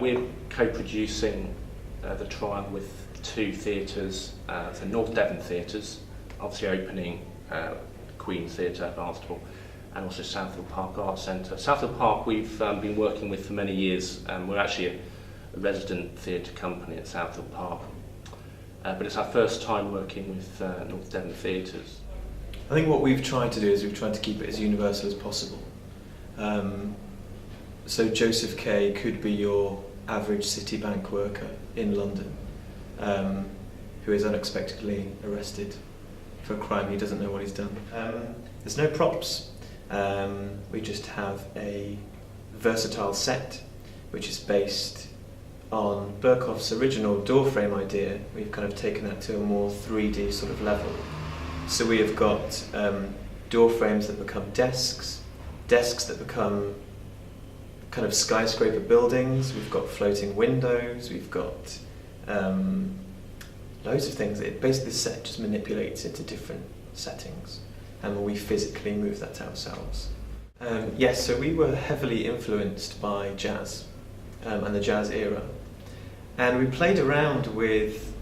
we're co-producing the trial with two theatres, so North Devon theatres, obviously opening Queen Theatre, Barnstaple, and also Southfield Park Arts Centre. Southfield Park we've been working with for many years. We're actually a resident theatre company at Southfield Park, but it's our first time working with North Devon theatres. I think what we've tried to do is we've tried to keep it as universal as possible. So Joseph Kay could be your average Citibank worker in London who is unexpectedly arrested for a crime he doesn't know what he's done. There's no props. We just have a versatile set which is based on Berkoff's original door frame idea. We've kind of taken that to a more 3D sort of level. So we have got door frames that become desks, desks that become kind of skyscraper buildings, we've got floating windows, we've got loads of things. Basically the set just manipulates into different settings and we physically move that ourselves. Yes, so we were heavily influenced by jazz and the jazz era, and we played around with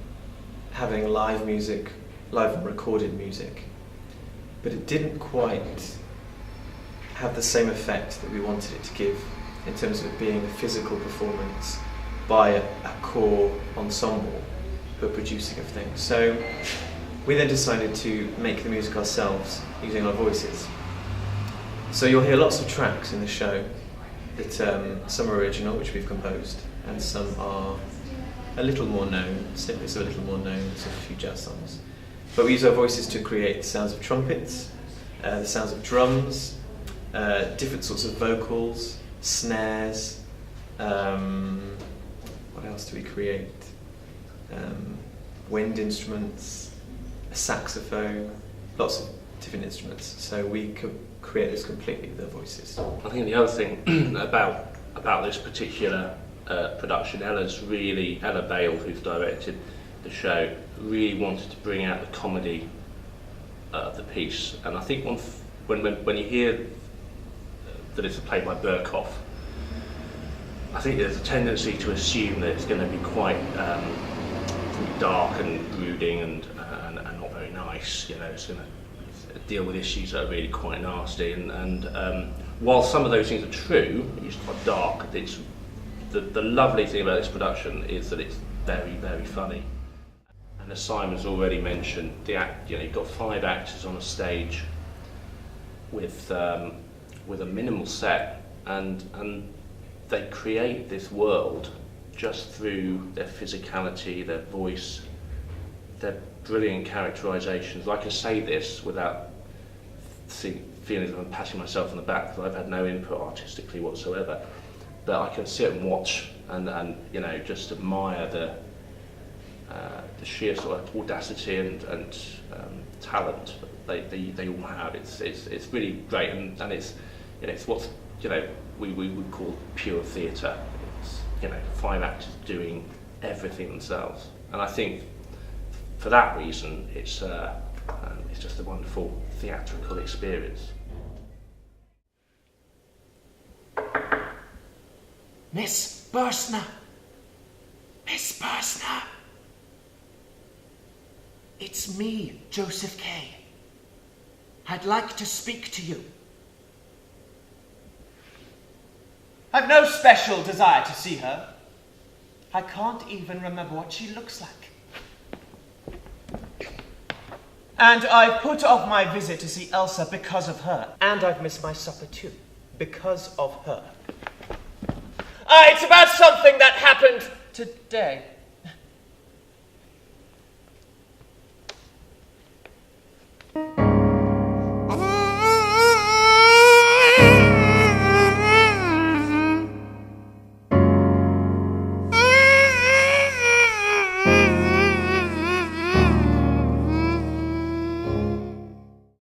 having live music, live and recorded music, but it didn't quite have the same effect that we wanted it to give in terms of it being a physical performance by a core ensemble who are producing everything. So we then decided to make the music ourselves using our voices. So you'll hear lots of tracks in the show that some are original, which we've composed, and some are a little more known, snippets are a little more known, so a few jazz songs. But we use our voices to create the sounds of trumpets, the sounds of drums, different sorts of vocals, snares. What else do we create? Wind instruments, a saxophone, lots of different instruments. So we could create this completely with our voices. I think the other thing about this particular production, Ella Bale, who's directed the show, really wanted to bring out the comedy of the piece. And I think when you hear that it's a play by Berkoff, I think there's a tendency to assume that it's going to be quite dark and brooding and not very nice. You know, it's going to deal with issues that are really quite nasty. And while some of those things are true, it's quite dark. It's the lovely thing about this production is that it's very, very funny. And as Simon's already mentioned, you've got 5 actors on a stage with a minimal set, and they create this world just through their physicality, their voice, their brilliant characterizations. I can say this without feeling as if I'm patting myself on the back, because I've had no input artistically whatsoever. But I can sit and watch and just admire the sheer sort of audacity and talent they all have. It's really great, and it's what we would call pure theatre. It's 5 actors doing everything themselves, and I think for that reason it's just a wonderful theatrical experience. Miss Bursner! Miss Bursner! It's me, Joseph Kay. I'd like to speak to you. I've no special desire to see her. I can't even remember what she looks like. And I've put off my visit to see Elsa because of her. And I've missed my supper too, because of her. It's about something that happened today.